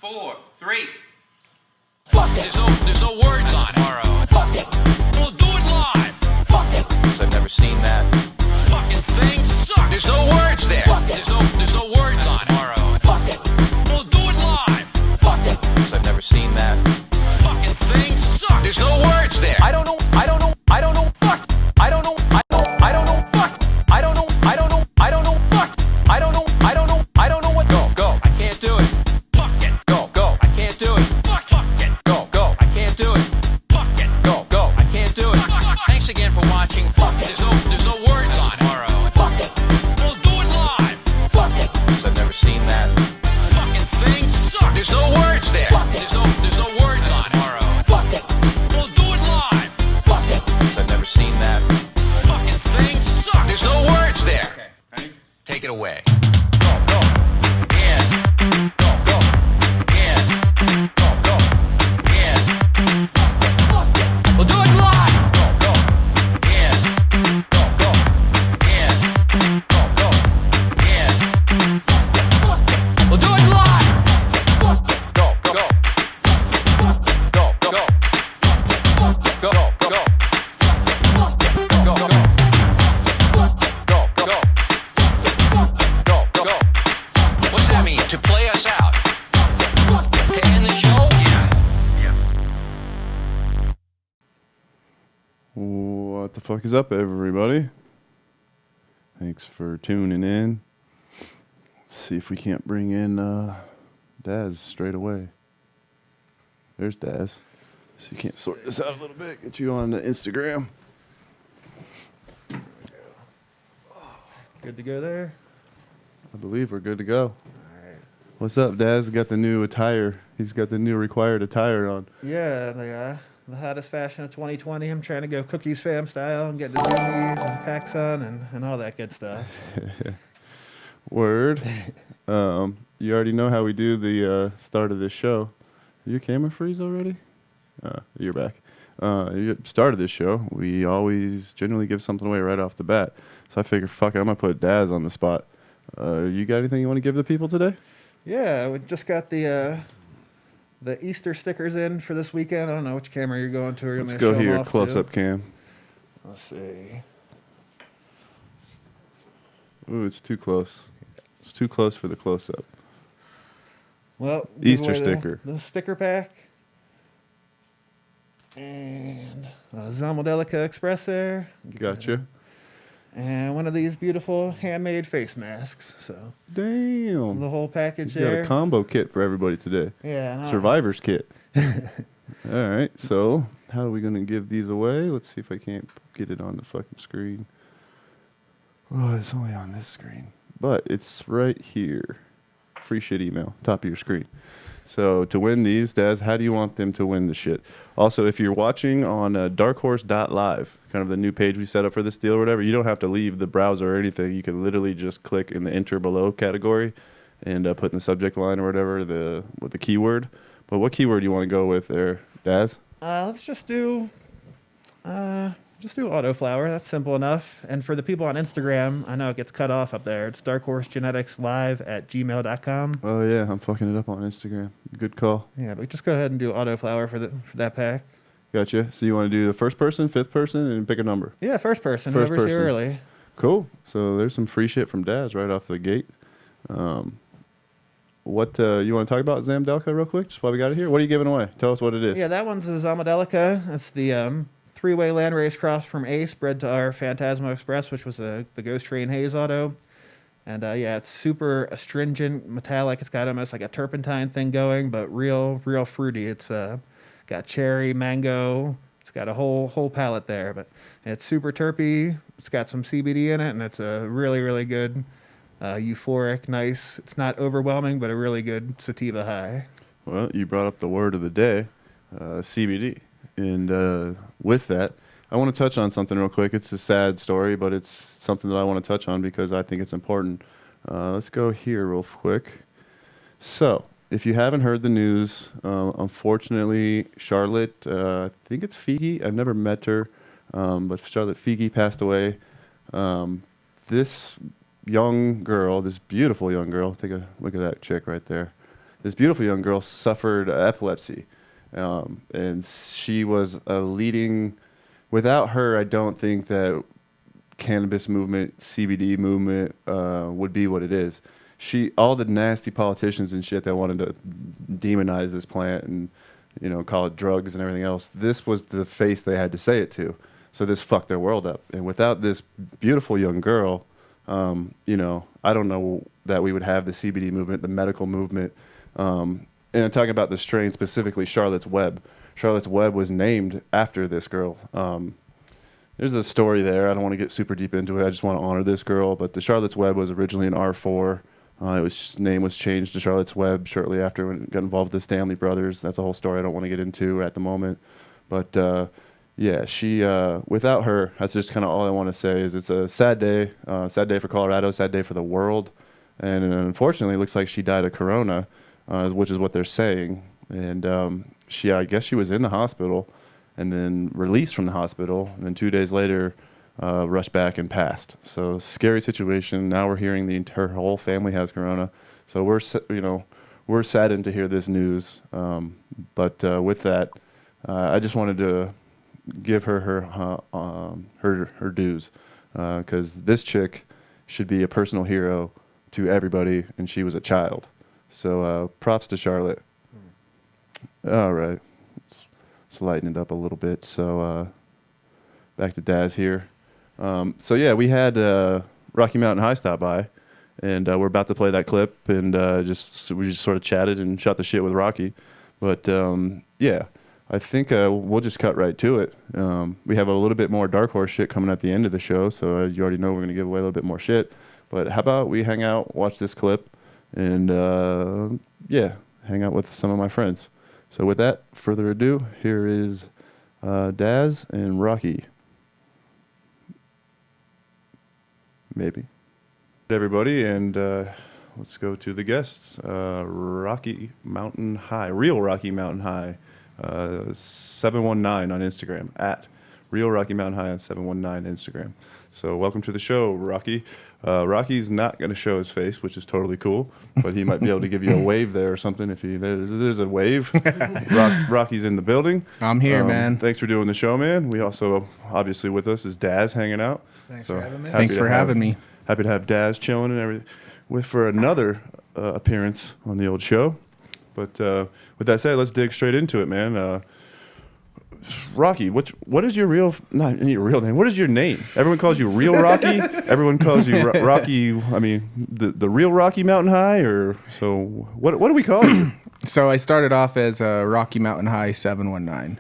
4, 3. Fuck it. There's no words on it. Tomorrow. Fuck it. We'll do it live. Fuck it. I've never seen that. Fucking thing sucks. There's no words there. Fuck it. There's no words on it. Tomorrow. Fuck it. We'll do it live. Fuck it. I've never seen that. Fucking thing sucks. There's no words there. I don't know. Fuck. I don't know. Fuck. I don't know. Fuck. I don't know. Fuck. I don't know. What? Go. I can't do it. Fuck it. Go. I can't do it. Fuck it. Go. I can't do it. Fuck it. Go. I can't do it. Thanks again for watching. Fuck it. There's no words on it. Tomorrow. Fuck it. We'll do it live. Fuck it. I've never seen that. Fucking thing sucks. There's no words there. Fuck it. There's no words on it. Tomorrow. Fuck it. We'll do it live. Fuck it. I've never seen that. Fucking thing sucks. There's no words there. Okay, ready? Take it away. Go. Yeah. Go. Yeah. Go. Yeah. Fuck it. Fuck it. We'll do it live. Go. Yeah. Go. Yeah. Go. Yeah. Fuck it. Fuck it. We'll do it live. Fuck it. Go. Fuck it. Fuck it. Go. Fuck it. Fuck it. Go. Fuck it. Fuck it. Go. Fuck it. What's that mean? To play us out? Fuck it. To end the show? Yeah. What the fuck is up, everybody? Thanks for tuning in. Let's see if we can't bring in Daz straight away. There's Daz. So you can't sort this out a little bit. Get you on the Instagram. Good to go there? I believe we're good to go. What's up, Daz? Got the new attire. He's got the new required attire on. Yeah, the hottest fashion of 2020. I'm trying to go Cookies Fam style and get the zoomies and packs on and all that good stuff. Word. You already know how we do the start of this show. Your camera freeze already? You're back. You started this show. We always generally give something away right off the bat. So I figured, fuck it, I'm going to put Daz on the spot. You got anything you want to give the people today? Yeah, we just got the Easter stickers in for this weekend. I don't know which camera you're going to. Or Let's go here, close-up cam. Let's see. Ooh, it's too close. It's too close for the close-up. Well, give Easter away sticker. The sticker pack. And Zamodelica Express there. Gotcha. And one of these beautiful handmade face masks. So Damn. the whole package You got there. a combo kit for everybody today. Yeah. I know. Survivor's kit. All right, so how are we going to give these away? Let's see if I can't get it on the fucking screen. Oh, it's only on this screen. But it's right here. Free shit email, top of your screen. So to win these, Daz, how do you want them to win the shit? Also, if you're watching on darkhorse.live, kind of the new page we set up for this deal or whatever, you don't have to leave the browser or anything. You can literally just click in the enter below category and put in the subject line or whatever with the keyword. But what keyword do you want to go with there, Daz? Let's just do Autoflower. That's simple enough. And for the people on Instagram, I know it gets cut off up there. It's darkhorsegeneticslive@gmail.com. Oh, yeah, I'm fucking it up on Instagram. Good call. Yeah, but just go ahead and do Autoflower for that pack. Gotcha. So you want to do the first person, fifth person, and pick a number? Yeah, first person. First Whoever's person. here early. Cool. So there's some free shit from Daz right off the gate. What you want to talk about Zamdelica real quick, just while we got it here? What are you giving away? Tell us what it is. Yeah, that one's a Zamodelica. It's the three-way landrace cross from Ace, bred to our Phantasmo Express, which was the Ghost Train Haze auto. And yeah, it's super astringent, metallic. It's got almost like a turpentine thing going, but real fruity. It's got cherry, mango. It's got a whole palette there, but it's super terpy. It's got some CBD in it, and it's a really good, euphoric, nice. It's not overwhelming, but a really good sativa high. Well, you brought up the word of the day, CBD. And with that, I want to touch on something real quick. It's a sad story, but it's something that I want to touch on because I think it's important. Let's go here real quick. So, if you haven't heard the news, unfortunately, Charlotte, I think it's Figi. I've never met her, but Charlotte Figi passed away. This young girl, this beautiful young girl, take a look at that chick right there. this beautiful young girl suffered epilepsy, and she was a leading. Without her, I don't think that cannabis movement, CBD movement, would be what it is. All the nasty politicians and shit that wanted to demonize this plant and, call it drugs and everything else. This was the face they had to say it to. So this fucked their world up. And without this beautiful young girl, I don't know that we would have the CBD movement, the medical movement. And I'm talking about the strain specifically, Charlotte's Web. Charlotte's Web was named after this girl. There's a story there. I don't want to get super deep into it. I just want to honor this girl. But the Charlotte's Web was originally an R4. Name was changed to Charlotte's Web shortly after when it got involved with the Stanley brothers. That's a whole story I don't want to get into at the moment. But yeah, she without her, that's just kind of all I want to say is it's a sad day for Colorado, sad day for the world. And unfortunately, it looks like she died of corona, which is what they're saying. And I guess she was in the hospital and then released from the hospital. And then 2 days later, rushed back and passed. So scary situation. Now we're hearing her whole family has corona. So we're saddened to hear this news. But with that, I just wanted to give her dues, because this chick should be a personal hero to everybody, and she was a child. So props to Charlotte. All right, let's lighten it up a little bit. So back to Daz here. So yeah, we had Rocky Mountain High stop by, and we're about to play that clip, and we just sort of chatted and shot the shit with Rocky. But yeah, I think we'll just cut right to it. We have a little bit more Dark Horse shit coming at the end of the show, so you already know we're going to give away a little bit more shit. But how about we hang out, watch this clip, and yeah, hang out with some of my friends. So with that, further ado, here is Daz and Rocky. Maybe. Everybody, and let's go to the guests. Rocky Mountain High, Real Rocky Mountain High, 719 on Instagram, at Real Rocky Mountain High on 719 Instagram. So welcome to the show, Rocky. Rocky's not going to show his face, which is totally cool, but he might be able to give you a wave there or something. If there's a wave. Rocky's in the building. I'm here, man. Thanks for doing the show, man. We also, obviously with us is Daz hanging out. Thanks for having me. Thanks for having me. Happy to have Daz chilling and everything for another appearance on the old show. But with that said, let's dig straight into it, man. Rocky, what is your not your real name? What is your name? Everyone calls you Real Rocky. Everyone calls you Rocky. I mean, the Real Rocky Mountain High, or so. What do we call you? So I started off as Rocky Mountain High 719.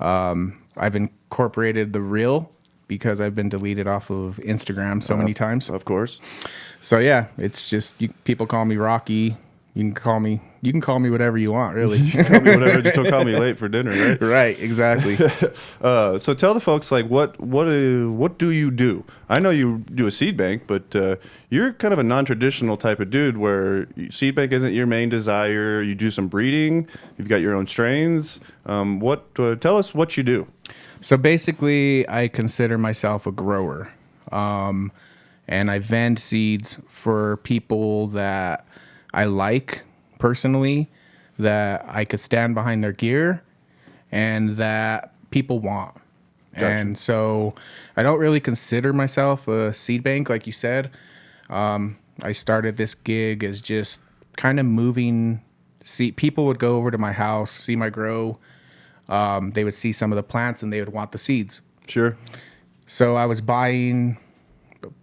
I've incorporated the Real because I've been deleted off of Instagram so many times. Of course. So yeah, it's just people call me Rocky. You can call me whatever you want, really. You can call me whatever, just don't call me late for dinner, right? Right, exactly. So tell the folks, like, what do you do? I know you do a seed bank, but you're kind of a non-traditional type of dude where seed bank isn't your main desire. You do some breeding. You've got your own strains. Tell us what you do. So basically, I consider myself a grower, and I vend seeds for people that I like personally, that I could stand behind their gear, and that people want. Gotcha. And so I don't really consider myself a seed bank, like you said. I started this gig as just kind of moving. People would go over to my house, see my grow. They would see some of the plants and they would want the seeds. Sure. So I was buying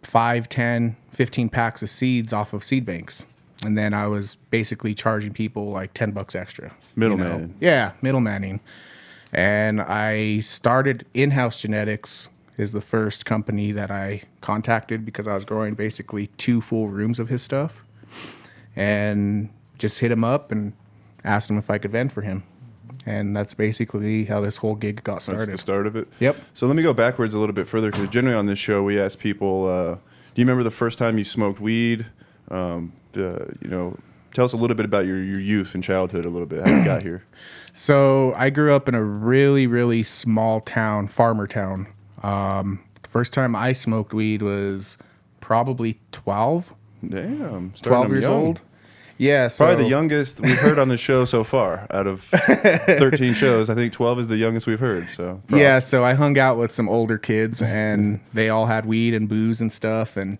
5, 10, 15 packs of seeds off of seed banks. And then I was basically charging people like $10 extra. Middleman. Yeah, middlemaning. And I started In-House Genetics is the first company that I contacted because I was growing basically 2 full rooms of his stuff. And just hit him up and asked him if I could vend for him. And that's basically how this whole gig got started. That's the start of it? Yep. So let me go backwards a little bit further, because generally on this show we ask people, do you remember the first time you smoked weed? Tell us a little bit about your youth and childhood a little bit, how you got here. So I grew up in a really, really small town, farmer town. The first time I smoked weed was probably 12. Damn. 12 years young. old. Yeah, so Probably the youngest we've heard on the show so far. Out of 13 shows, I think 12 is the youngest we've heard. So props. Yeah, so I hung out with some older kids, and they all had weed and booze and stuff. And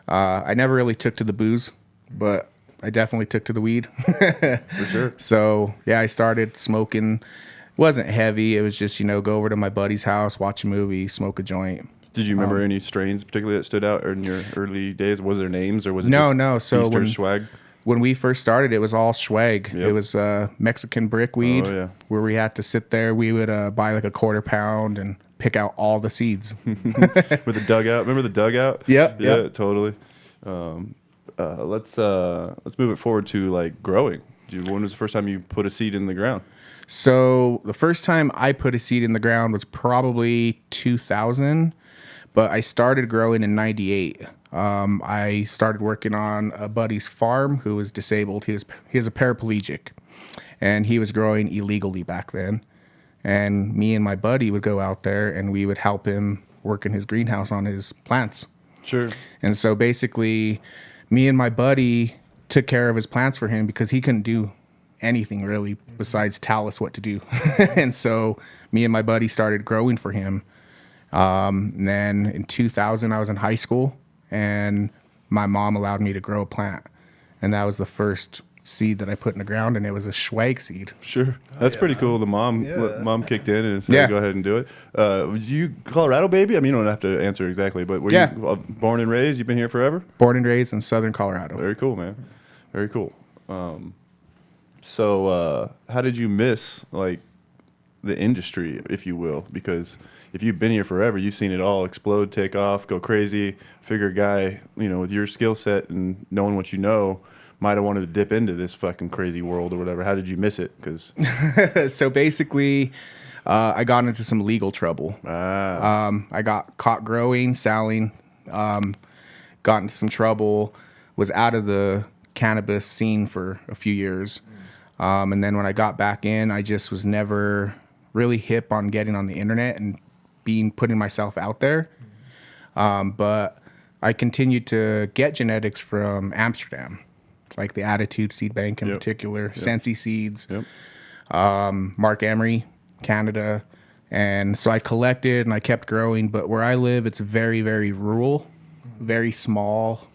I never really took to the booze, but I definitely took to the weed. For sure. So yeah, I started smoking. It wasn't heavy. It was just, go over to my buddy's house, watch a movie, smoke a joint. Did you remember any strains particularly that stood out in your early days? Was there names or was it No. So Easter swag? when we first started, it was all swag. Yep. It was Mexican brick weed, Oh, yeah. where we had to sit there. We would buy like a quarter pound and pick out all the seeds. With the dugout. Remember the dugout? Yep, Yeah, yep. totally. Let's move it forward to like growing. When was the first time you put a seed in the ground? So the first time I put a seed in the ground was probably 2000, but I started growing in 98. I started working on a buddy's farm who was disabled. He was a paraplegic, and he was growing illegally back then. And me and my buddy would go out there and we would help him work in his greenhouse on his plants. Sure. And so basically, me and my buddy took care of his plants for him because he couldn't do anything really besides tell us what to do. And so me and my buddy started growing for him. And then in 2000, I was in high school, and my mom allowed me to grow a plant. And that was the first seed that I put in the ground, and it was a swag seed. Sure. That's pretty cool. The mom kicked in and said, Yeah. go ahead and do it. Was you Colorado baby? I mean, you don't have to answer exactly, but were Yeah. you born and raised? You've been here forever? Born and raised in Southern Colorado. Very cool, man. Very cool. So how did you miss like the industry, if you will? Because if you've been here forever, you've seen it all explode, take off, go crazy. Figure a guy, with your skill set and knowing what you know, might have wanted to dip into this fucking crazy world or whatever. How did you miss it? Because So basically, I got into some legal trouble. I got caught growing, selling, got into some trouble, was out of the cannabis scene for a few years. And then when I got back in, I just was never really hip on getting on the internet and putting myself out there. But I continued to get genetics from Amsterdam, like the Attitude Seed Bank in particular, Sensi Seeds, Mark Emery, Canada. And so I collected and I kept growing. But where I live, it's very, very rural, very small.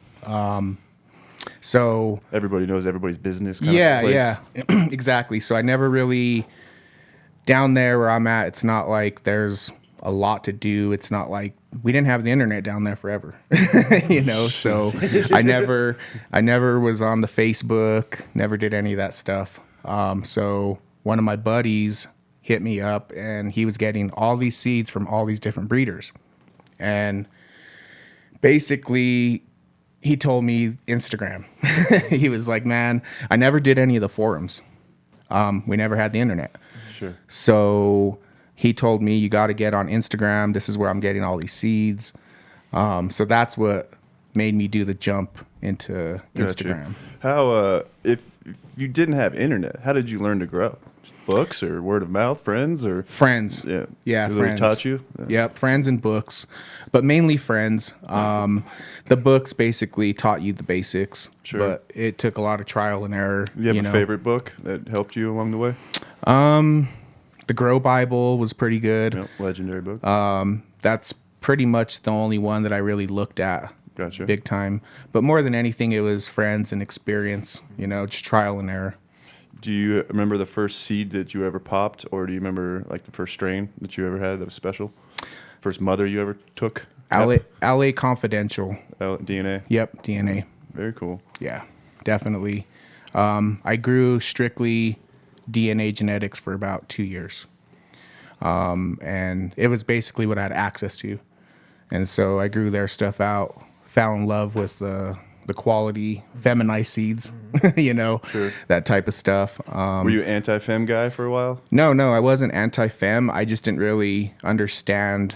So everybody knows everybody's business kind of place. yeah, exactly. So I never really, down there where I'm at, it's not like there's a lot to do. It's not like we didn't have the internet down there forever, so I never was on the Facebook, never did any of that stuff. So one of my buddies hit me up, and he was getting all these seeds from all these different breeders. And basically he told me Instagram. He was like, man, I never did any of the forums. We never had the internet. Sure. So he told me, you got to get on Instagram. This is where I'm getting all these seeds. So that's what made me do the jump into Instagram. How, if you didn't have internet, how did you learn to grow? Just books or word of mouth, friends or? Friends. Yeah. Who Friends. taught you? Yep, friends and books, but mainly friends. The books basically taught you the basics, Sure. but it took a lot of trial and error. You have a favorite book that helped you along the way? The Grow Bible was pretty good. Yep, legendary book. That's pretty much the only one that I really looked at. Gotcha. Big time. But more than anything, it was friends and experience, just trial and error. Do you remember the first seed that you ever popped, or do you remember like the first strain that you ever had that was special? First mother you ever took? LA Confidential. DNA? Yep, DNA. Very cool. Yeah, definitely. I grew strictly DNA genetics for about 2 years. And it was basically what I had access to. And so I grew their stuff out, fell in love with the quality feminized seeds, Sure. that type of stuff. Were you anti-fem guy for a while? No, I wasn't anti-fem. I just didn't really understand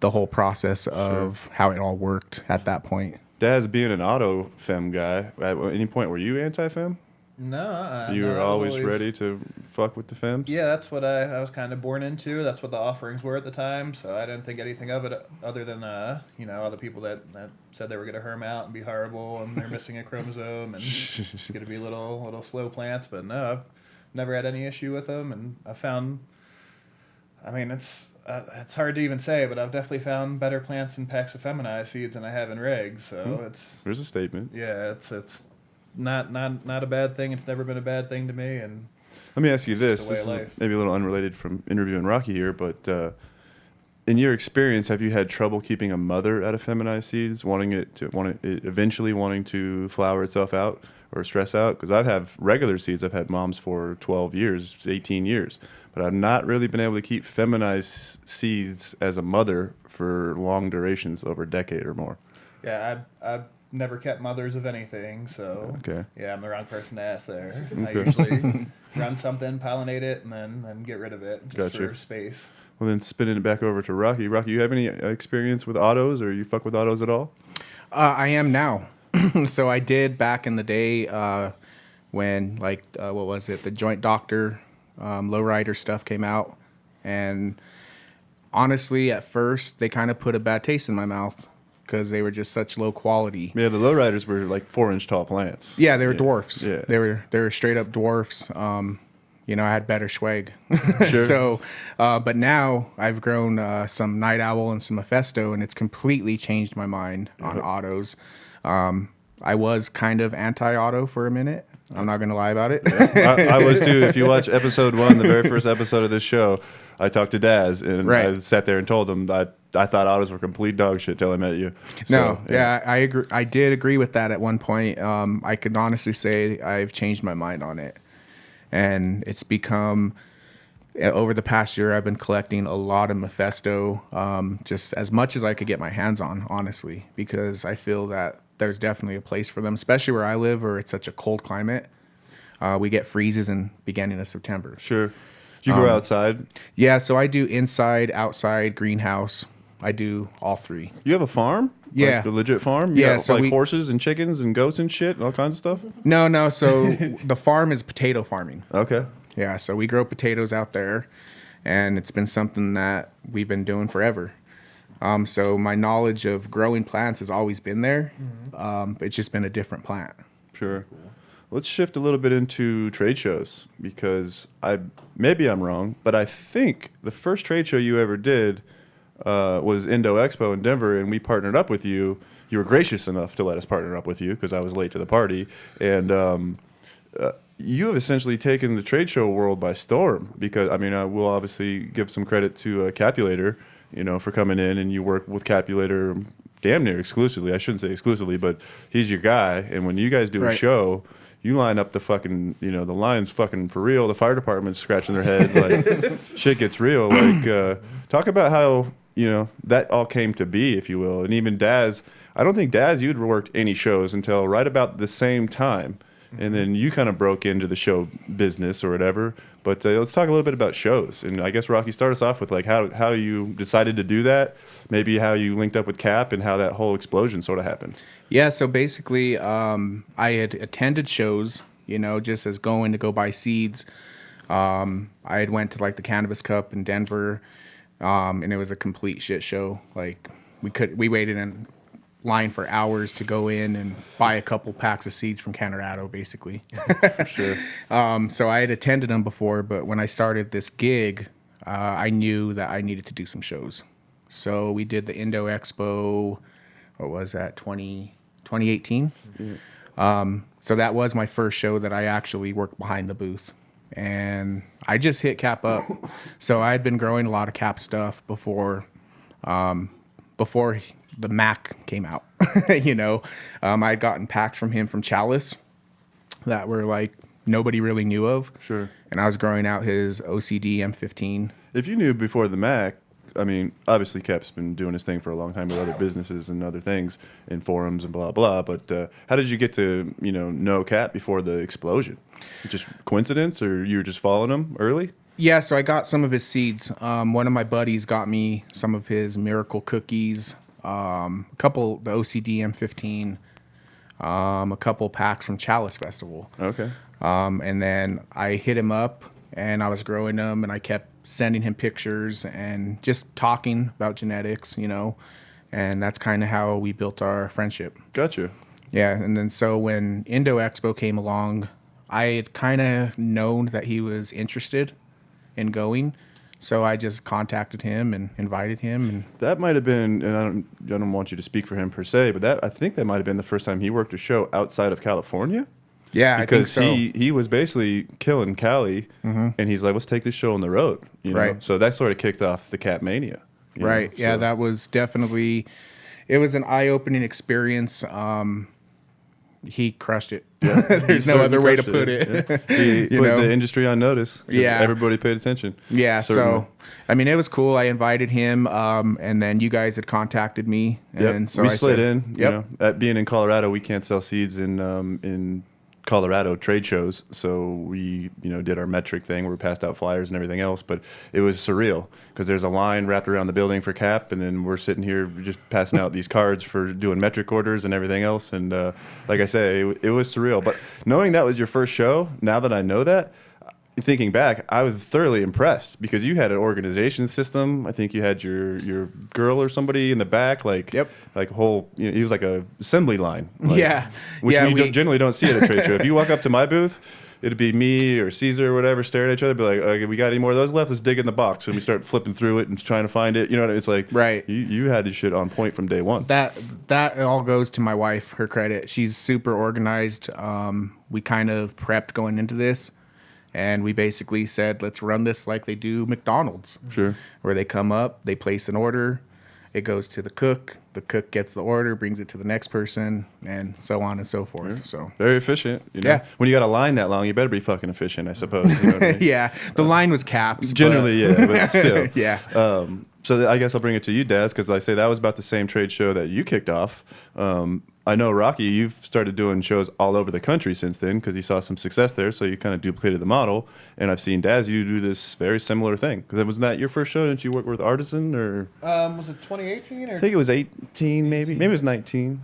the whole process of how it all worked at that point. Daz, being an auto-fem guy, at any point were you anti-fem? No, You no, were I was always ready to fuck with the femmes? Yeah, that's what I was kind of born into. That's what the offerings were at the time. So I didn't think anything of it other than, other people that said they were going to herm out and be horrible and they're missing a chromosome and it's going to be little slow plants. But no, I've never had any issue with them. And I found, it's hard to even say, but I've definitely found better plants in packs of feminized seeds than I have in regs. So There's a statement. yeah, it's not a bad thing. It's never been a bad thing to me. And Let me ask you this. the way This of is life. maybe a little unrelated from interviewing Rocky here, but in your experience, have you had trouble keeping a mother out of feminized seeds, wanting it eventually wanting to flower itself out or stress out? Because I've had regular seeds. I've had moms for 12 years, 18 years, but I've not really been able to keep feminized seeds as a mother for long durations, over a decade or more. Yeah, I've never kept mothers of anything, so Okay. yeah, I'm the wrong person to ask there. I Okay. usually run something, pollinate it, and then get rid of it just Gotcha. for space. Well, then spinning it back over to Rocky. Rocky, you have any experience with autos, or you fuck with autos at all? I am now. So I did back in the day when, what was it? The Joint Doctor lowrider stuff came out. And honestly, at first, they kind of put a bad taste in my mouth because they were just such low quality. Yeah, the lowriders were like 4-inch tall plants. Yeah, they were dwarfs. Yeah. They were straight up dwarfs. I had better swag. Sure. So, but now I've grown some Night Owl and some Mephisto, and it's completely changed my mind on autos. I was kind of anti-auto for a minute. I'm not going to lie about it. I was too. If you watch episode 1, the very first episode of this show, I talked to Daz, and Right. I sat there and told him I thought autos were complete dog shit till I met you. No, So, yeah, I agree. I did agree with that at one point. I could honestly say I've changed my mind on it. And it's become, over the past year, I've been collecting a lot of Mephisto, just as much as I could get my hands on, honestly, because I feel that there's definitely a place for them, especially where I live, where it's such a cold climate. We get freezes in beginning of September. Sure. Do you go outside? Yeah, so I do inside, outside, greenhouse. I do all three. You have a farm? Yeah. Like a legit farm? You Yeah, got, so like we- horses and chickens and goats and shit and all kinds of stuff? No, so the farm is potato farming. Okay. Yeah, so we grow potatoes out there, and it's been something that we've been doing forever. So my knowledge of growing plants has always been there. It's just been a different plant. Sure. Let's shift a little bit into trade shows, because maybe I'm wrong, but I think the first trade show you ever did was Indo Expo in Denver, and we partnered up with you. You were gracious enough to let us partner up with you because I was late to the party, and you have essentially taken the trade show world by storm. Because we'll obviously give some credit to Capulator, for coming in, and you work with Capulator damn near exclusively. I shouldn't say exclusively, but he's your guy. And when you guys do a Right. show, you line up the fucking, the line's fucking for real. The fire department's scratching their head. Like, shit gets real. Like, talk about how, that all came to be, if you will. And even Daz, I don't think Daz, you'd worked any shows until right about the same time. And then you kind of broke into the show business or whatever. But let's talk a little bit about shows. And I guess, Rocky, start us off with like how you decided to do that, maybe how you linked up with Cap and how that whole explosion sort of happened. Yeah, so basically, I had attended shows, just as going to go buy seeds. I had went to like the Cannabis Cup in Denver, and it was a complete shit show. Like we waited in line for hours to go in and buy a couple packs of seeds from Colorado, basically. Sure. So I had attended them before, but when I started this gig, I knew that I needed to do some shows. So we did the Indo Expo, what was that, 2018? So that was my first show that I actually worked behind the booth. And I just hit Cap up. So I had been growing a lot of Cap stuff before the Mac came out. I had gotten packs from him from Chalice that were like nobody really knew of. Sure. And I was growing out his OCD M15. If you knew before the Mac, obviously Cap's been doing his thing for a long time with other businesses and other things in forums and blah, blah. But how did you get to, know Cap before the explosion? Just coincidence, or you were just following him early? Yeah, so I got some of his seeds. One of my buddies got me some of his Miracle Cookies, a couple, the OCD M15, a couple packs from Chalice Festival. Okay. And then I hit him up, and I was growing them, and I kept sending him pictures and just talking about genetics, and that's kind of how we built our friendship. Gotcha. Yeah, and then so when Indo Expo came along, I had kind of known that he was interested in going, so I just contacted him and invited him. And That might have been, and I don't want you to speak for him per se, but I think that might have been the first time he worked a show outside of California. yeah, Because I think so. he was basically killing Cali, and he's like, let's take this show on the road. Right. So that sort of kicked off the Cat Mania. Right. Yeah, that was definitely, it was an eye-opening experience. He crushed it. Yeah, There's no other way to put it. Yeah. He put know? the industry on notice. 'Cause Yeah. everybody paid attention. Yeah. Certainly. So, I mean, it was cool. I invited him, and then you guys had contacted me, Yep. and so we I slid said, in. Yep. At being in Colorado, we can't sell seeds in Colorado trade shows, so we did our metric thing where we passed out flyers and everything else. But it was surreal because there's a line wrapped around the building for cap, and then we're sitting here just passing out these cards for doing metric orders and everything else. And like I say, it was surreal. But knowing that was your first show, now that I know that, thinking back, I was thoroughly impressed because you had an organization system. I think you had your girl or somebody in the back, like Yep. like whole. He was like a assembly line. Like, Yeah. which Yeah, we generally don't see at a trade show. If you walk up to my booth, it'd be me or Caesar or whatever staring at each other, be like, okay, we got any more of those left? Let's dig in the box. And we start flipping through it and trying to find it. It's like, Right. You had this shit on point from day one. That all goes to my wife, her credit. She's super organized. We kind of prepped going into this, and we basically said, let's run this like they do McDonald's. Sure. Where they come up, they place an order, it goes to the cook gets the order, brings it to the next person, and so on and so forth. So Very efficient. Yeah. When you got a line that long, you better be fucking efficient, I suppose. You know what I mean? yeah, the line was caps. Generally, yeah, but still. Yeah. So I guess I'll bring it to you, Daz, because I say that was about the same trade show that you kicked off. I know, Rocky, you've started doing shows all over the country since then because you saw some success there, so you kind of duplicated the model. And I've seen Daz, you do this very similar thing. Because wasn't that your first show? Didn't you work with Artisan? Or Was it 2018 or? I think it was 18, maybe. Maybe it was 19.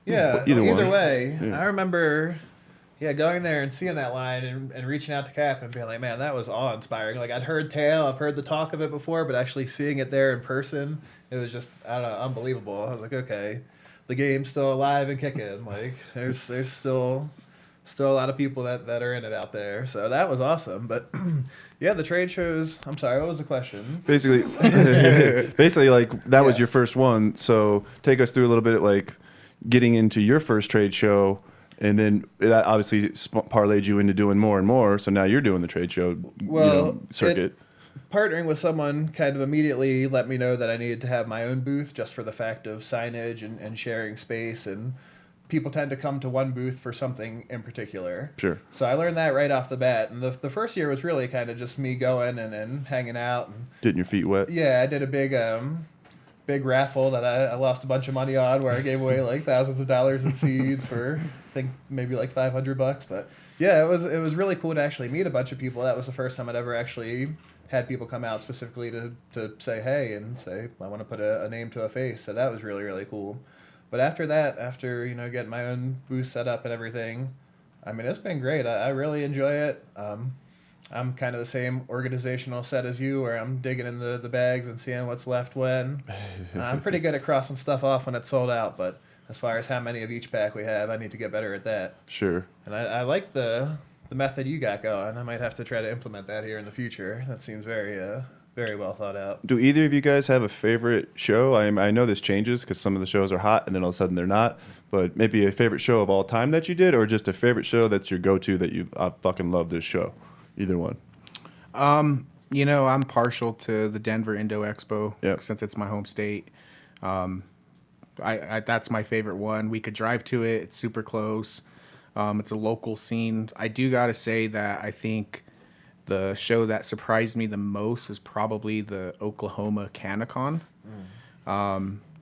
Yeah. Either one. way, Yeah. I remember. Yeah, going there and seeing that line and reaching out to Cap and being like, man, that was awe-inspiring. Like, I'd heard tale, I've heard the talk of it before, but actually seeing it there in person, it was just, I don't know, unbelievable. I was like, okay, the game's still alive and kicking. Like, there's still a lot of people that are in it out there. So that was awesome. But, yeah, the trade shows, I'm sorry, what was the question? Basically, like, that was your first one. So take us through a little bit, like, getting into your first trade show. And then that obviously parlayed you into doing more and more. So now you're doing the trade show circuit. Partnering with someone kind of immediately let me know that I needed to have my own booth just for the fact of signage and sharing space. And people tend to come to one booth for something in particular. Sure. So I learned that right off the bat. And the first year was really kind of just me going and hanging out. And Getting your feet wet. yeah, I did a big raffle that I lost a bunch of money on where I gave away like thousands of dollars in seeds for I think maybe like $500. But yeah, it was really cool to actually meet a bunch of people. That was the first time I'd ever actually had people come out specifically to say hey and say I want to put a name to a face. So that was really, really cool. But after that, getting my own booth set up and everything, I mean, it's been great. I really enjoy it. I'm kind of the same organizational set as you, where I'm digging in the bags and seeing what's left when. I'm pretty good at crossing stuff off when it's sold out, but as far as how many of each pack we have, I need to get better at that. Sure. And I like the method you got going. I might have to try to implement that here in the future. That seems very well thought out. Do either of you guys have a favorite show? I know this changes because some of the shows are hot and then all of a sudden they're not. But maybe a favorite show of all time that you did, or just a favorite show that's your go-to that I fucking love this show. Either one. I'm partial to the Denver Indo Expo since it's my home state. That's my favorite one. We could drive to it. It's super close. It's a local scene. I do got to say that I think the show that surprised me the most was probably the Oklahoma Canacon.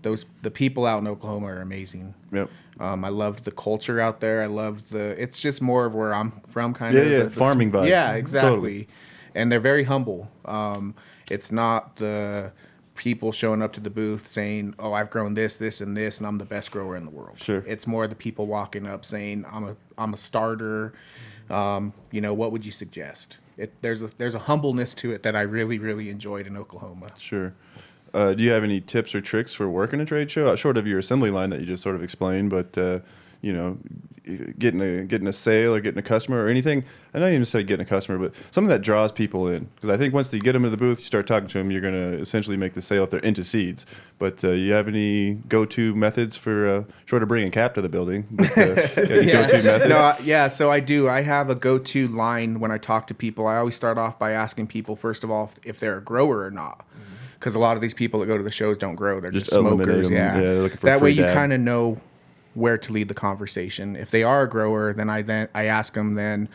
The people out in Oklahoma are amazing. Yep. I loved the culture out there. I loved it's just more of where I'm from, kind of. Yeah, farming vibe. Yeah, exactly. Totally. And they're very humble. It's not the people showing up to the booth saying, "Oh, I've grown this, this, and this, and I'm the best grower in the world." Sure. It's more the people walking up saying, "I'm a starter." What would you suggest? There's a humbleness to it that I really, really enjoyed in Oklahoma. Sure. Do you have any tips or tricks for working a trade show, short of your assembly line that you just sort of explained? But getting a sale or getting a customer or anything. I know you didn't say getting a customer, but something that draws people in. Because I think once you get them to the booth, you start talking to them, you're going to essentially make the sale if they're into seeds. But you have any go-to methods for short of bringing Cap to the building? But, go-to methods? No, so I do. I have a go-to line when I talk to people. I always start off by asking people, first of all, if they're a grower or not. Because a lot of these people that go to the shows don't grow. They're just smokers. Them. Yeah. They're looking for that way free you dab. kind of know where to lead the conversation. If they are a grower, then I ask them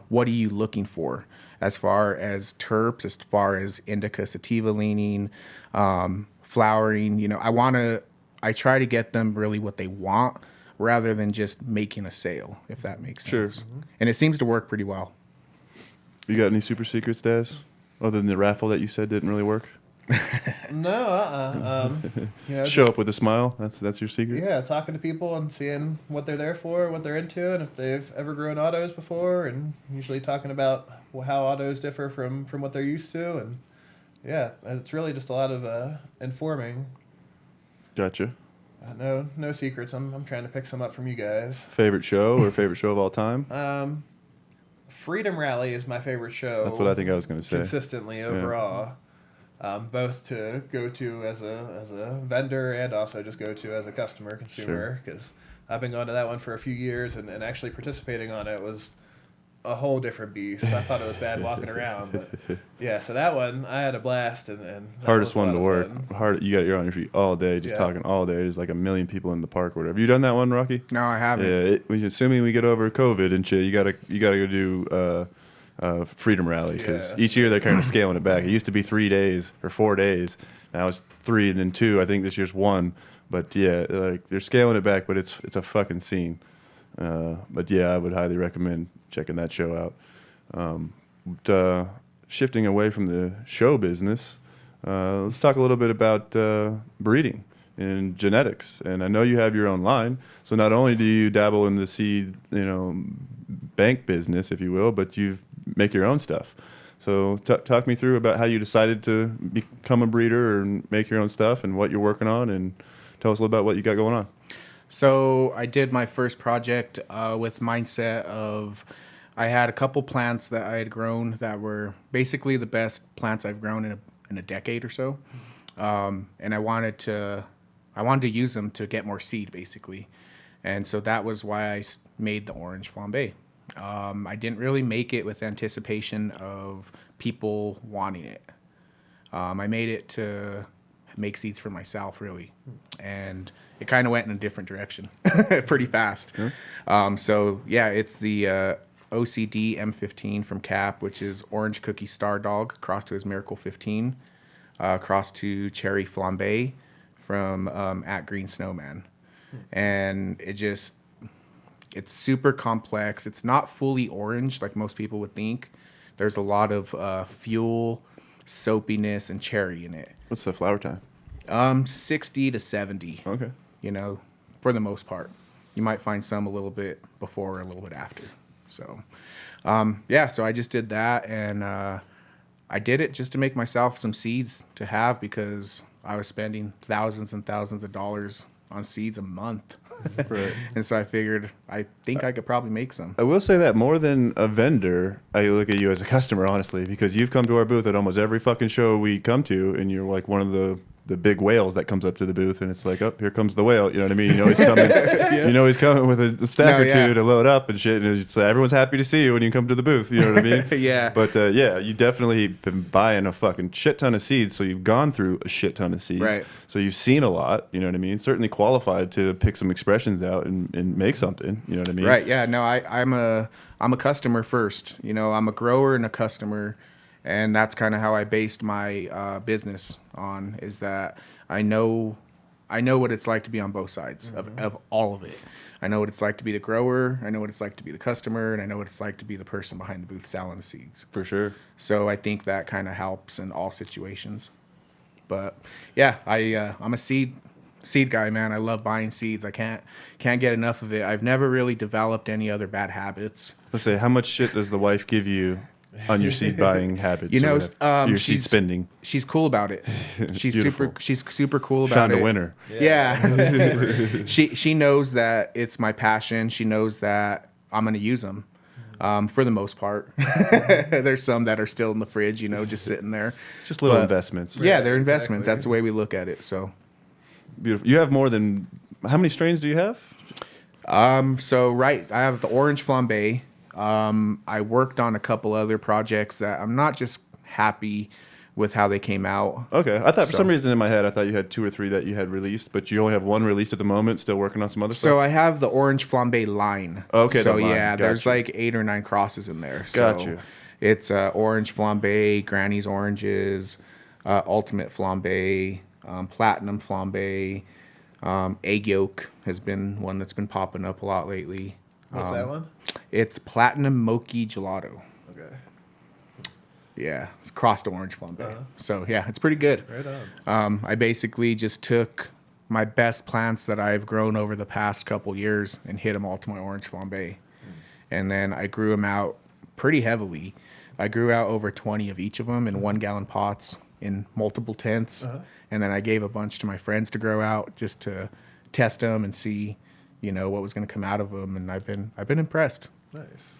what are you looking for as far as terps, as far as indica sativa leaning, flowering. I try to get them really what they want rather than just making a sale, if that makes sense. Sure. And it seems to work pretty well. You got any super secrets, Daz? Other than the raffle that you said didn't really work? No, Show up with a smile. That's your secret. Yeah, talking to people and seeing what they're there for, what they're into, and if they've ever grown autos before, and usually talking about how autos differ from what they're used to, and yeah, it's really just a lot of informing. Gotcha. No secrets. I'm trying to pick some up from you guys. Favorite show or favorite show of all time? Freedom Rally is my favorite show. That's what I think I was going to say. Consistently overall. Both to go to as a vendor and also just go to as a consumer, because I've been going to that one for a few years, and actually participating on it was a whole different beast. I thought it was bad walking around, but yeah, so that one I had a blast, and that Hardest was a one to lot work. of fun. You're on your feet all day, just talking all day. There's like 1 million people in the park or whatever. Have you done that one, Rocky? No, I haven't. Yeah, assuming we get over COVID and shit, you gotta go do Freedom Rally, because each year they're kind of scaling it back. It used to be 3 days or 4 days. Now it's 3 and then 2. I think this year's 1. But yeah, like they're scaling it back, but it's a fucking scene. But yeah, I would highly recommend checking that show out. Shifting away from the show business, let's talk a little bit about breeding and genetics. And I know you have your own line, so not only do you dabble in the seed, bank business, if you will, but you make your own stuff. So talk me through about how you decided to become a breeder and make your own stuff and what you're working on, and tell us a little about what you got going on. So I did my first project with mindset of I had a couple plants that I had grown that were basically the best plants I've grown in a decade or so, and I wanted to use them to get more seed, basically, and so that was why I made the orange flambe. I didn't really make it with anticipation of people wanting it. I made it to make seeds for myself, really, and it kind of went in a different direction pretty fast. So yeah, it's the OCD M15 from Cap, which is Orange Cookie Star Dog, crossed to his Miracle 15, crossed to Cherry Flambe from at Green Snowman. And it's super complex. It's not fully orange like most people would think. There's a lot of fuel, soapiness, and cherry in it. What's the flower time? 60 to 70. Okay. For the most part. You might find some a little bit before or a little bit after. So, so I just did that, and I did it just to make myself some seeds to have, because I was spending thousands and thousands of dollars on seeds a month. Right. And so I figured, I think I could probably make some. I will say that more than a vendor, I look at you as a customer, honestly, because you've come to our booth at almost every fucking show we come to, and you're like one of the big whales that comes up to the booth, and it's like, oh, here comes the whale. You know what I mean? He's coming. He's coming with a stack or two to load up and shit. And it's like, everyone's happy to see you when you come to the booth. You know what I mean? Yeah. But you definitely been buying a fucking shit ton of seeds, so you've gone through a shit ton of seeds. Right. So you've seen a lot. You know what I mean? Certainly qualified to pick some expressions out and make something. You know what I mean? Right. Yeah. No, I'm a customer first. I'm a grower and a customer. And that's kind of how I based my business on, is that I know what it's like to be on both sides of all of it. I know what it's like to be the grower, I know what it's like to be the customer, and I know what it's like to be the person behind the booth selling the seeds. For sure. So I think that kind of helps in all situations. But yeah, I'm a seed guy, man. I love buying seeds. I can't get enough of it. I've never really developed any other bad habits. Let's say, how much shit does the wife give you on your seed buying habits? You know, or whatever? Your seed she's spending. She's cool about it. She's Beautiful. super cool about Found it. a winner. Yeah. she knows that it's my passion. She knows that I'm gonna use them. For the most part. There's some that are still in the fridge, you know, just sitting there. Just little But, investments. Yeah, they're investments. exactly. That's the way we look at it. So, Beautiful. You have more than, how many strains do you have? I have the orange flambe. I worked on a couple other projects that I'm not just happy with how they came out. Okay. I thought for So- some reason in my head, I thought you had 2 or 3 that you had released, but you only have 1 released at the moment, still working on some other So stuff? I have the orange flambe line. Okay, So the line. yeah, there's Gotcha. like 8 or 9 crosses in there. So Gotcha. it's orange flambe, Granny's oranges, ultimate flambe, platinum flambe, egg yolk has been one that's been popping up a lot lately. What's that one? It's platinum mochi gelato. Okay. Yeah, it's crossed orange flambe. Uh-huh. So yeah, it's pretty good. Right on. I basically just took my best plants that I've grown over the past couple years and hit them all to my orange flambe. And then I grew them out pretty heavily. I grew out over 20 of each of them in 1-gallon pots in multiple tents. And then I gave a bunch to my friends to grow out just to test them and see, you know, what was going to come out of them. And I've been impressed. Nice.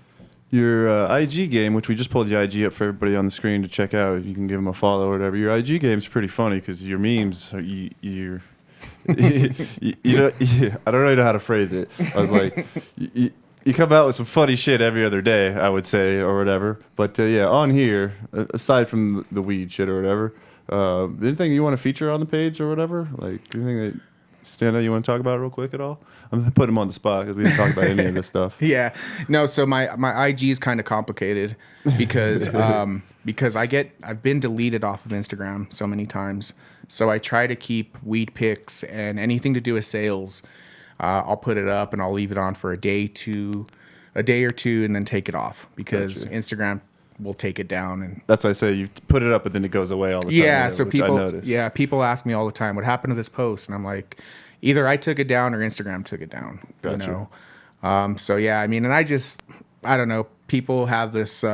Your IG game, which we just pulled the IG up for everybody on the screen to check out. You can give them a follow or whatever. Your IG game's pretty funny because your memes, you're, you know, I don't really know how to phrase it. I was like, you come out with some funny shit every other day, I would say, or whatever. But yeah, on here, aside from the weed shit or whatever, anything you want to feature on the page or whatever? Like anything that stand out you want to talk about real quick at all? I'm gonna put him on the spot because we didn't talk about any of this stuff. Yeah, no. So my IG is kind of complicated because I've been deleted off of Instagram so many times. So I try to keep weed pics and anything to do with sales. I'll put it up and I'll leave it on for a day or two, and then take it off because Gotcha. Instagram will take it down. And That's why I say you put it up, but then it goes away all the time. yeah, so which I noticed. people ask me all the time, what happened to this post? And I'm like, either I took it down or Instagram took it down. Gotcha. You know? So yeah, I mean, and I don't know, people have this,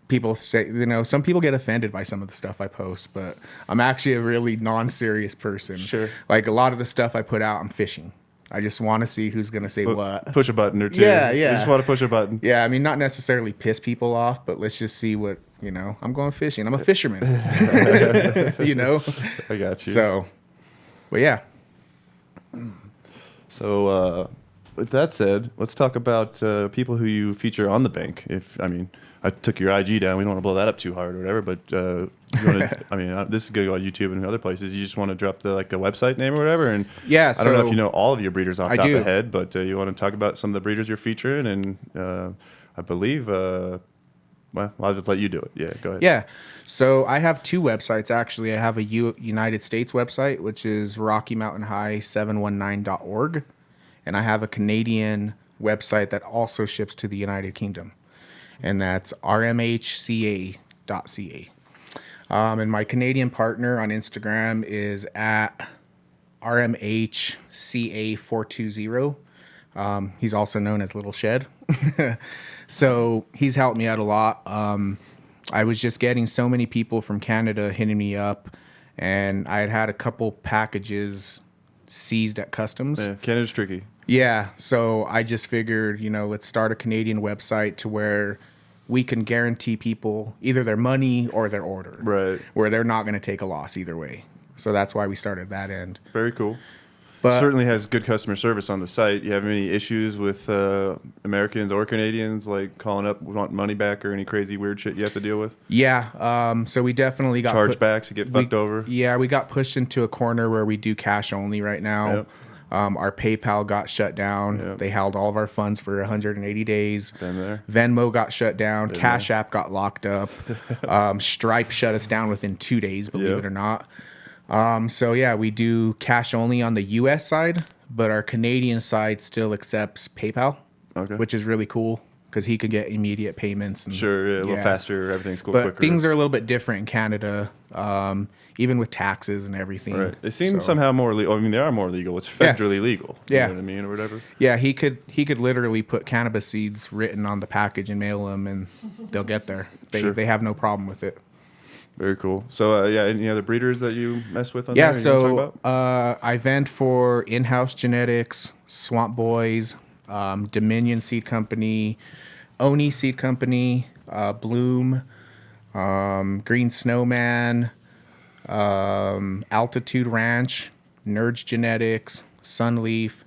people say, you know, some people get offended by some of the stuff I post, but I'm actually a really non-serious person. Sure. Like a lot of the stuff I put out, I'm fishing. I just want to see who's going to say what. Push a button or two. Yeah, You yeah. just want to push a button. Yeah, I mean, not necessarily piss people off, but let's just see what, you know, I'm going fishing. I'm a fisherman, you know? I got you. So, but yeah. So, with that said, let's talk about people who you feature on the bank. I took your IG down. We don't want to blow that up too hard or whatever. But you wanna, this is going to go on YouTube and other places. You just want to drop the website name or whatever. And Yeah, I don't know so if you know all of your breeders off the I top of do. the head, but you want to talk about some of the breeders you're featuring. And I believe, well, I'll just let you do it. Yeah, go ahead. Yeah. So I have 2 websites, actually. I have a United States website, which is RockyMountainHigh719.org. And I have a Canadian website that also ships to the United Kingdom. And that's rmhca.ca. And my Canadian partner on Instagram is at rmhca420. He's also known as Little Shed. So he's helped me out a lot. I was just getting so many people from Canada hitting me up, and I had a couple packages seized at customs. Yeah, Canada's tricky. Yeah, so I just figured, you know, let's start a Canadian website to where we can guarantee people either their money or their order. Right. Where they're not going to take a loss either way. So that's why we started that end. Very cool. But Certainly has good customer service on the site. You have any issues with Americans or Canadians like calling up, want money back, or any crazy weird shit you have to deal with? yeah, so we definitely got Chargebacks, you get fucked over? Yeah, we got pushed into a corner where we do cash only right now. Yep. Our PayPal got shut down. Yep. They held all of our funds for 180 days. Been there. Venmo got shut down. Cash App got locked up. Stripe shut us down within 2 days, believe Yep. it or not. So yeah, we do cash only on the U.S. side, but our Canadian side still accepts PayPal, Okay. which is really cool because he could get immediate payments. And, Sure, yeah, a little faster. Everything's cool, but quicker. things are a little bit different in Canada, even with taxes and everything. Right. They seem So- somehow more legal. I mean, they are more legal. It's Yeah. federally legal. Yeah. You know what I mean, or whatever. Yeah, he could literally put cannabis seeds written on the package and mail them, and they'll get there. Sure. They have no problem with it. Very cool. So, yeah, any other breeders that you mess with on Yeah, there? You wanna so talk about? I vent for In-House Genetics, Swamp Boys, Dominion Seed Company, Oni Seed Company, Bloom, Green Snowman, Altitude Ranch, Nerds Genetics, Sunleaf,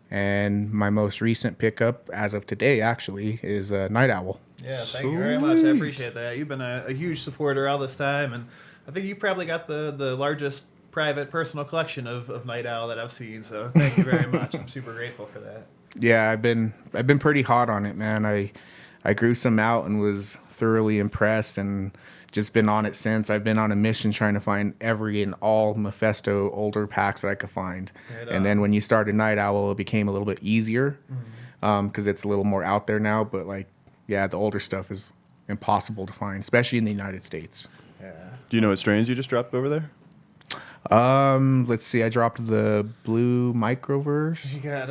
and my most recent pickup, as of today, actually, is Night Owl. Yeah, thank you very much. I appreciate that. You've been a huge supporter all this time, and I think you probably got the largest private personal collection of Night Owl that I've seen. So thank you very much. I'm super grateful for that. Yeah, I've been pretty hot on it, man. I grew some out and was thoroughly impressed, and just been on it since. I've been on a mission trying to find every and all Mephisto older packs that I could find. Right And on. then when you started Night Owl, it became a little bit easier because it's a little more out there now. But like, yeah, the older stuff is impossible to find, especially in the United States. Yeah. Do you know what strains you just dropped over there? Let's see. I dropped the Blue Microverse. You got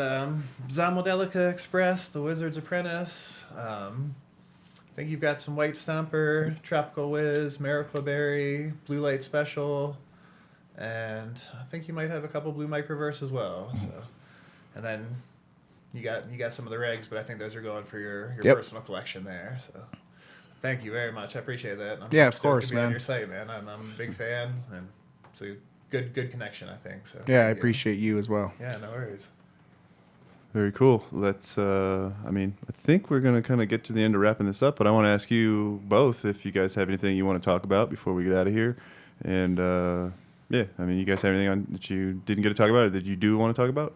Zamodelica Express, The Wizard's Apprentice. I think you've got some White Stomper, Tropical Whiz, Miracle Berry, Blue Light Special, and I think you might have a couple Blue Microverse as well. So, and then you got some of the regs, but I think those are going for your Yep. personal collection there. So, thank you very much. I appreciate that. Yeah, of stoked course, to be on man. your site, man. I'm a big fan, and it's a good connection, I think. So Yeah, I thank you. appreciate you as well. Yeah, no worries. Very cool. Let's, I think we're going to kind of get to the end of wrapping this up, but I want to ask you both if you guys have anything you want to talk about before we get out of here. And, yeah, you guys have anything on that you didn't get to talk about or that you do want to talk about?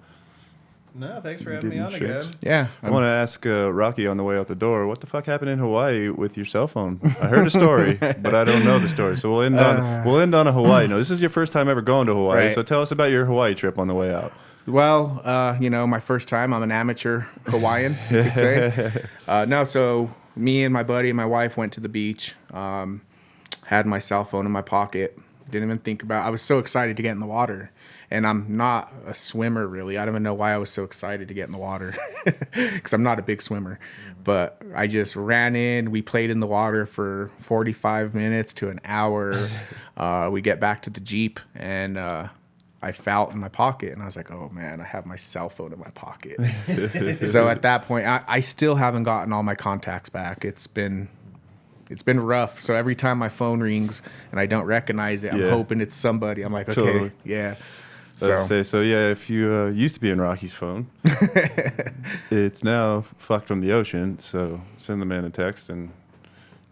No, thanks for You having me didn't on shakes. again. Yeah, I want to ask Rocky on the way out the door, what the fuck happened in Hawaii with your cell phone? I heard a story, but I don't know the story. So we'll end on a Hawaii note. This is your first time ever going to Hawaii, Right. so tell us about your Hawaii trip on the way out. Well, my first time. I'm an amateur Hawaiian, you could say. So me and my buddy and my wife went to the beach. Had my cell phone in my pocket. Didn't even think about. I was so excited to get in the water, and I'm not a swimmer really. I don't even know why I was so excited to get in the water, because I'm not a big swimmer. But I just ran in. We played in the water for 45 minutes to an hour. We get back to the Jeep, and I felt in my pocket, and I was like, oh man, I have my cell phone in my pocket. So at that point, I still haven't gotten all my contacts back. It's been rough. So every time my phone rings and I don't recognize it, I'm Yeah. hoping it's somebody. I'm like, okay, Totally. yeah. So yeah, if you used to be in Rocky's phone, it's now fucked from the ocean. So send the man a text and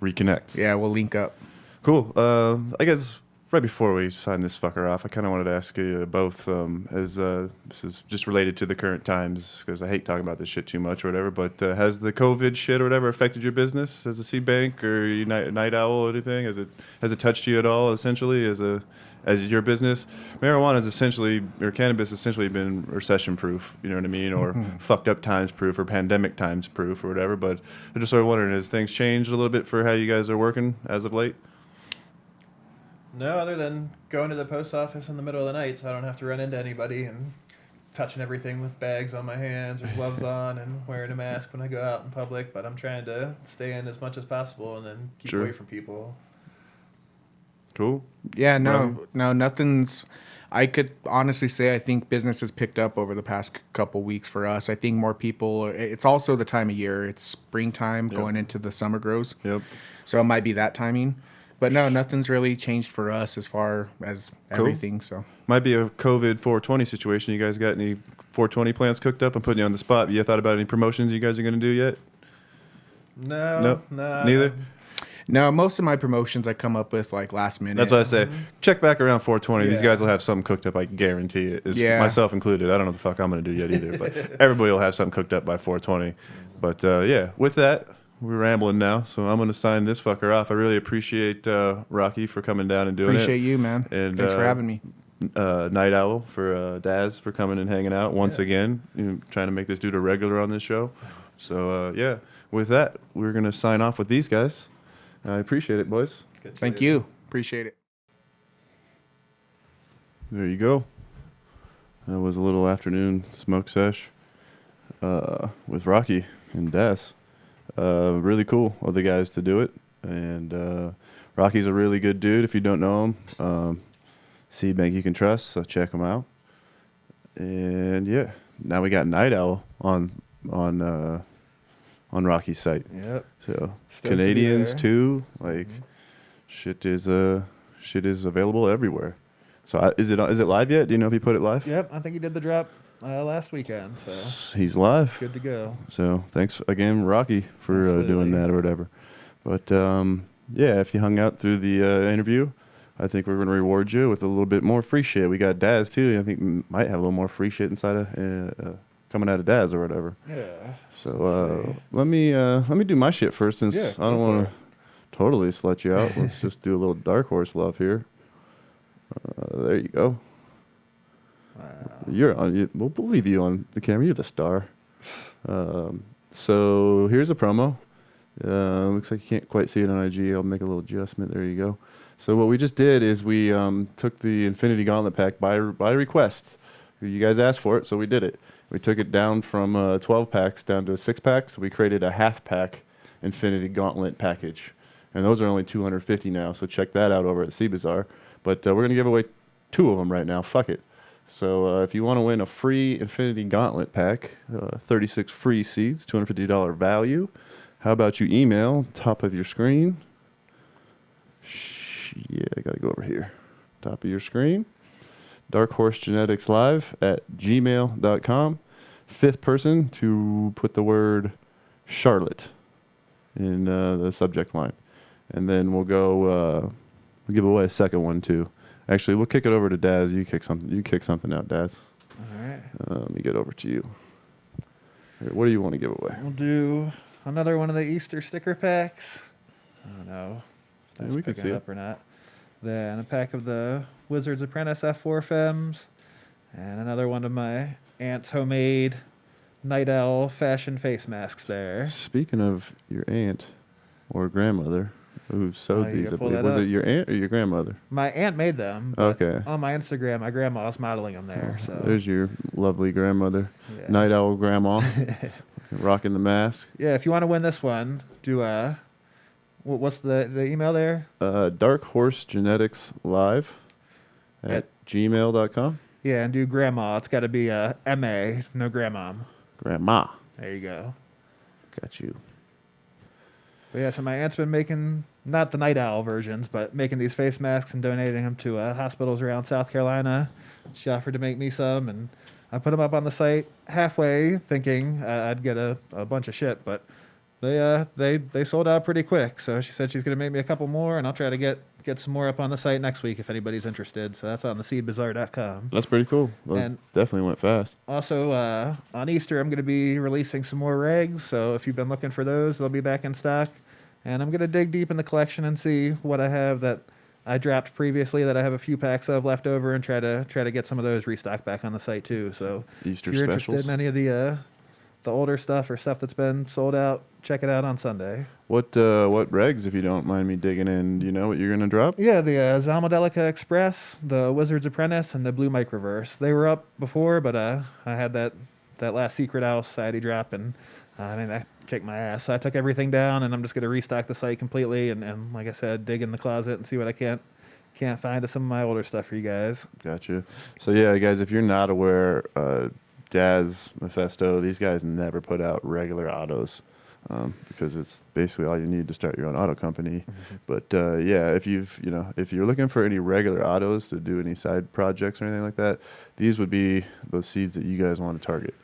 reconnect. Yeah, we'll link up. Cool. I guess right before we sign this fucker off, I kind of wanted to ask you both, as this is just related to the current times, because I hate talking about this shit too much or whatever, but has the COVID shit or whatever affected your business as a seed bank or Night Owl or anything? Has it touched you at all, essentially, as your business? Marijuana is essentially, or cannabis has essentially been recession proof, you know what I mean, or fucked up times proof or pandemic times proof or whatever, but I'm just sort of wondering, has things changed a little bit for how you guys are working as of late? No, other than going to the post office in the middle of the night so I don't have to run into anybody and touching everything with bags on my hands or gloves on and wearing a mask when I go out in public. But I'm trying to stay in as much as possible and then keep Sure. away from people. Cool. Yeah, no, nothing's. I could honestly say I think business has picked up over the past couple weeks for us. I think more people. It's also the time of year. It's springtime going into the summer grows. Yep. So it might be that timing. But no, nothing's really changed for us as far as everything. So Might be a COVID 420 situation. You guys got any 420 plans cooked up? I'm putting you on the spot. You thought about any promotions you guys are going to do yet? No, Nope. no, Neither? no, most of my promotions I come up with like last minute. That's what I say. Check back around 420. These Yeah. guys will have something cooked up. I guarantee it. Yeah. Myself included. I don't know what the fuck I'm going to do yet either. But everybody will have something cooked up by 420. But yeah, with that, we're rambling now. So I'm going to sign this fucker off. I really appreciate Rocky for coming down and doing Appreciate it. you, man. And, Thanks for having me. Night Owl for Daz for coming and hanging out once again, trying to make this dude a regular on this show. So yeah, with that, we're gonna sign off with these guys. I appreciate it, boys. Thank you. Appreciate it. There you go. That was a little afternoon smoke sesh with Rocky and Des. Really cool of the guys to do it. And Rocky's a really good dude if you don't know him. Seed bank you can trust, so check him out. And yeah, now we got Night Owl on Rocky's site. Yep. So Stoked to be Canadians there. too, like shit is available everywhere. So is it live yet? Do you know if he put it live? Yep. I think he did the drop last weekend, so He's live. good to go. So thanks again, Rocky, for doing Absolutely. that or whatever. But yeah, if you hung out through the interview, I think we're going to reward you with a little bit more free shit. We got Daz too. I think might have a little more free shit inside of coming out of Daz or whatever. Yeah. So let me do my shit first, since Yeah, I don't go want for to totally slut you out. Let's just do a little Dark Horse love here. There you go. You're on. We'll believe you on the camera. You're the star. So here's a promo. Looks like you can't quite see it on IG. I'll make a little adjustment. There you go. So what we just did is we took the Infinity Gauntlet pack by request. You guys asked for it, so we did it. We took it down from 12 packs down to a 6-pack. So we created a half-pack Infinity Gauntlet package, and those are only 250 now. So check that out over at Sea Bazaar. But we're gonna give away 2 of them right now. Fuck it. So if you want to win a free Infinity Gauntlet pack, 36 free seeds, $250 value, how about you email top of your screen? Yeah, I gotta go over here. Top of your screen. Dark Horse Genetics Live at gmail.com. 5th person to put the word Charlotte in the subject line, and then we'll go. We'll give away a second one too. Actually, we'll kick it over to Daz. You kick something out, Daz. All right. Let me get over to you. Here, what do you want to give away? We'll do another one of the Easter sticker packs. I don't know if that's we can picking see it it. up or not. Then a pack of the Wizard's Apprentice F4 Fems, and another one of my aunt's homemade Night Owl fashion face masks there. Speaking of your aunt or grandmother who sewed you these, gotta I pull believe. that Was up. it your aunt or your grandmother? My aunt made them. But Okay. On my Instagram, my grandma's modeling them there. So There's your lovely grandmother, Yeah. Night Owl grandma, rocking the mask. yeah, if you want to win this one, do what's the email there? Dark Horse Genetics Live at gmail.com. Yeah, and do grandma. It's got to be MA, no grandmom. Grandma. There you go. Got you. But yeah, so my aunt's been making, not the Night Owl versions, but making these face masks and donating them to hospitals around South Carolina. She offered to make me some, and I put them up on the site halfway, thinking I'd get a bunch of shit, but they sold out pretty quick. So she said she's going to make me a couple more, and I'll try to get some more up on the site next week if anybody's interested. So that's on the seedbazaar.com. That's pretty cool. Those And- definitely went fast. Also, on Easter, I'm going to be releasing some more regs, so if you've been looking for those, they'll be back in stock. And I'm going to dig deep in the collection and see what I have that I dropped previously that I have a few packs of left over, and try to get some of those restocked back on the site too. So Easter if you're specials. interested in any of the older stuff or stuff that's been sold out, check it out on Sunday. What regs, if you don't mind me digging in? Do you know what you're gonna drop? Yeah, the Zalmodelica Express, the Wizard's Apprentice, and the Blue Microverse. They were up before, but I had that last Secret Owl Society drop, and that kicked my ass. So I took everything down, and I'm just going to restock the site completely, and like I said, dig in the closet and see what I can't find of some of my older stuff for you guys. Gotcha. So yeah, guys, if you're not aware, Daz, Mephisto, these guys never put out regular autos. Because it's basically all you need to start your own auto company. But yeah, if you're looking for any regular autos to do any side projects or anything like that, these would be those seeds that you guys want to target.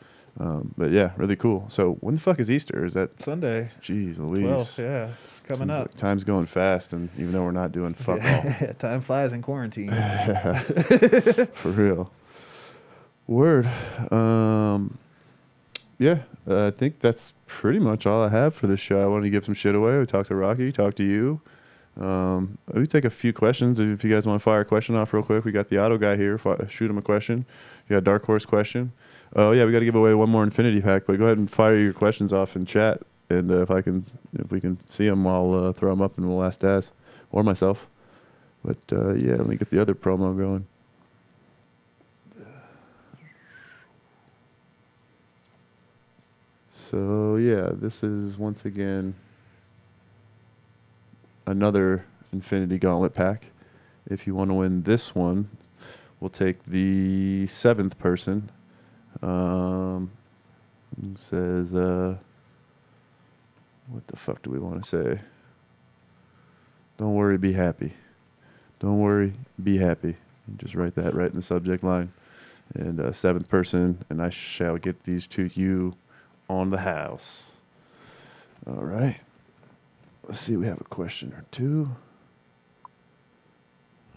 But yeah, really cool. So when the fuck is Easter? Is that Sunday, Jeez Louise? 12th, yeah, it's coming Seems up. like time's going fast, and even though we're not doing fuck all, Time flies in quarantine. for real. Word. Yeah, I think that's pretty much all I have for this show. I wanted to give some shit away. We talked to Rocky, talked to you. We take a few questions. If you guys want to fire a question off real quick, we got the auto guy here. Shoot him a question. You got a Dark Horse question? Oh yeah, we got to give away one more Infinity pack. But go ahead and fire your questions off in chat, and if we can see them, I'll throw them up and we'll ask Daz or myself. But yeah, let me get the other promo going. So yeah, this is once again another Infinity Gauntlet pack. If you want to win this one, we'll take the 7th person. It says, what the fuck do we want to say? Don't worry, be happy. Don't worry, be happy. Just write that right in the subject line. And 7th person, and I shall get these to you on the house. All right. Let's see, we have a question or two.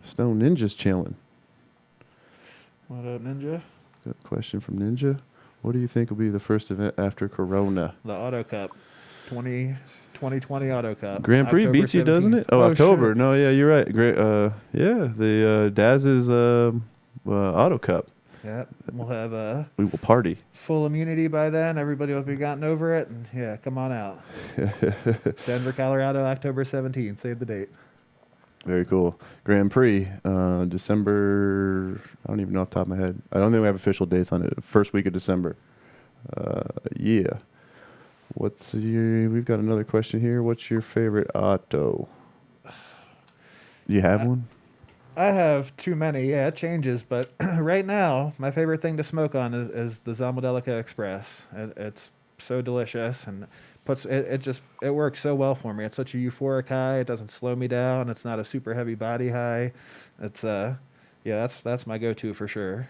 Stone Ninja's chilling. What up, Ninja? Got a question from Ninja. What do you think will be the first event after Corona? The Auto Cup. 2020 Auto Cup. Grand Prix October beats you, doesn't 17th. it? Oh, October. Shit. No, yeah, you're right. Great. Yeah, the Daz's Auto Cup. Yeah, we'll have We will party. full immunity by then. Everybody will be gotten over it. And yeah, come on out. Denver, Colorado, October 17th. Save the date. Very cool. Grand Prix, December. I don't even know off the top of my head. I don't think we have official dates on it. First week of December. Yeah. We've got another question here. What's your favorite auto? Do you have one? I have too many. Yeah, it changes. But right now, my favorite thing to smoke on is the Zamodelica Express. It's so delicious and it works so well for me. It's such a euphoric high. It doesn't slow me down. It's not a super heavy body high. It's yeah, that's my go-to for sure.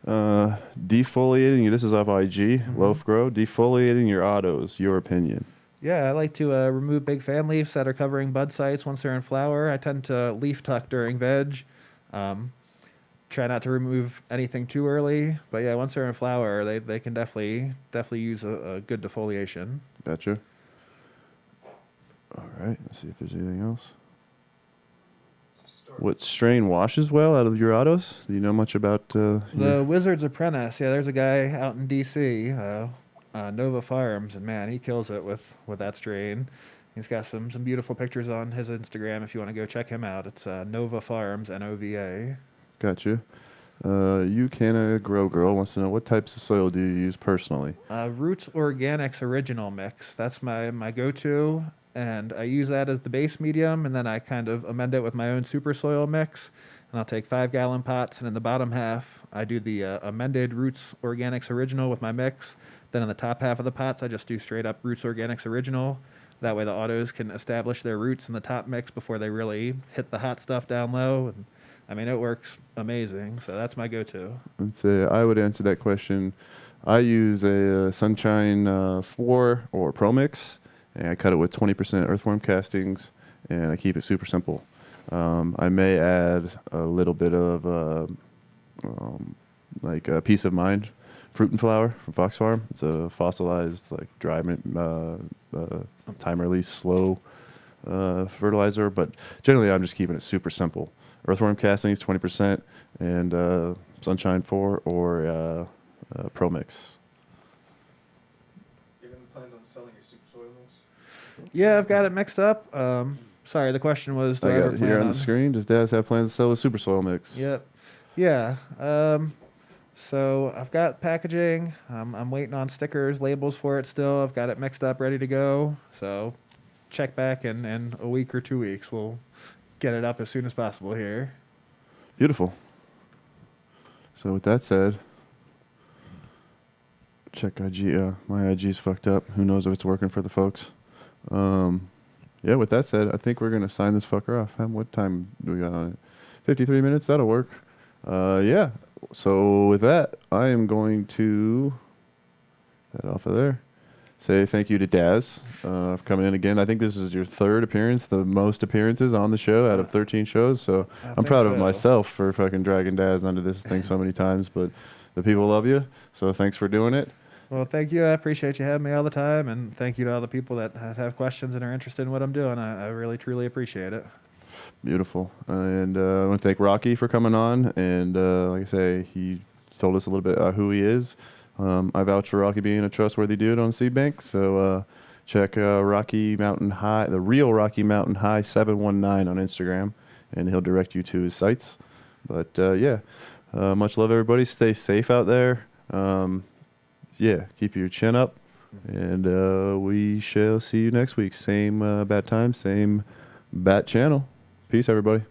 Defoliating. This is off IG. Loaf Grow. Defoliating your autos. Your opinion. Yeah, I like to remove big fan leaves that are covering bud sites once they're in flower. I tend to leaf tuck during veg. Try not to remove anything too early. But yeah, once they're in flower, they can definitely use a good defoliation. Gotcha. All right. Let's see if there's anything else. What strain washes well out of your autos? Do you know much about The Wizard's Apprentice. Yeah, there's a guy out in D.C., Nova Farms, and man, he kills it with that strain. He's got some beautiful pictures on his Instagram if you want to go check him out. It's Nova Farms, Nova. Gotcha. You Canna Grow Girl wants to know what types of soil do you use personally? Roots Organics Original Mix. That's my go-to, and I use that as the base medium, and then I kind of amend it with my own super soil mix. And I'll take 5-gallon pots, and in the bottom half, I do the amended Roots Organics Original with my mix. Then in the top half of the pots, I just do straight up Roots Organics Original. That way the autos can establish their roots in the top mix before they really hit the hot stuff down low. And I mean, it works amazing. So that's my go-to. Let's say I would answer that question. I use a Sunshine 4 or Pro Mix, and I cut it with 20% earthworm castings, and I keep it super simple. I may add a little bit of like a Peace of Mind fruit and flower from Fox Farm. It's a fossilized, like dry time release, slow fertilizer. But generally, I'm just keeping it super simple. Earthworm castings 20%, and Sunshine 4 or Pro Mix. You have any plans on selling your super soil mix? Yeah, I've got it mixed up. Sorry, the question was, do I I ever got it plan here on the screen. Does Daz have plans to sell a super soil mix? Yep. Yeah. So I've got packaging. I'm waiting on stickers, labels for it still. I've got it mixed up, ready to go. So check back in a week or 2 weeks. We'll get it up as soon as possible here. Beautiful. So with that said, check IG. My IG's fucked up. Who knows if it's working for the folks. Yeah, with that said, I think we're going to sign this fucker off. What time do we got on it? 53 minutes? That'll work. Yeah. So with that, I am going to head off of there. Say thank you to Daz for coming in again. I think this is your 3rd appearance, the most appearances on the show out of 13 shows. So I'm proud of myself for fucking dragging Daz onto this thing so many times. But the people love you, so thanks for doing it. Well, thank you. I appreciate you having me all the time, and thank you to all the people that have questions and are interested in what I'm doing. I really, truly appreciate it. Beautiful. And I want to thank Rocky for coming on. And like I say, he told us a little bit who he is. I vouch for Rocky being a trustworthy dude on Seed Bank. So check Rocky Mountain High, the real Rocky Mountain High 719 on Instagram, and he'll direct you to his sites. But yeah, much love, everybody. Stay safe out there. Yeah, keep your chin up, and we shall see you next week. Same bat time, same bat channel. Peace, everybody.